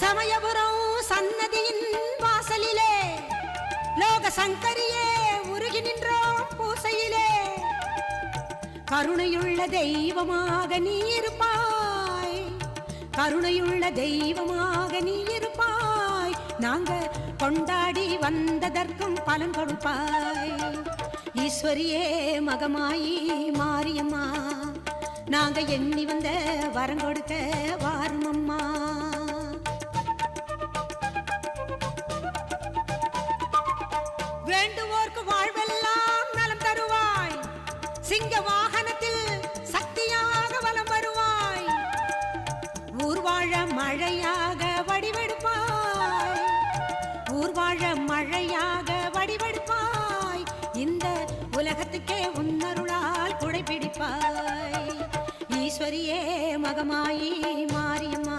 சமயபுரம் சன்னதியின் வாசலிலே லோக சங்கரியே உருகி நின்றோம் பூசையிலே. கருணையுள்ள தெய்வமாக நீ இருப்பாய், கருணையுள்ள தெய்வமாக நீ இருப்பாய். நாங்க கொண்டாடி வந்ததற்கும் பலன் கொடுப்பாய். ஈஸ்வரியே மகமாயி மாரியம்மா, நாங்க எண்ணி வந்த வரம் கொடுக்க வாரும் அம்மா. வேண்டுவோர்க்கு வாழ்வெல்லாம் நலம் தருவாய், சிங்க வாகனத்தில் சக்தியாக வலம் வருவாய். ஊர்வாழ மழையாக வடிவெடுப்பாய், ஊர்வாழ மழையாக வடிவெடுப்பாய். இந்த உலகத்துக்கே உன்னருளால் குடை பிடிப்பாய். ஈஸ்வரியே மகமாயி மாரியம்மா.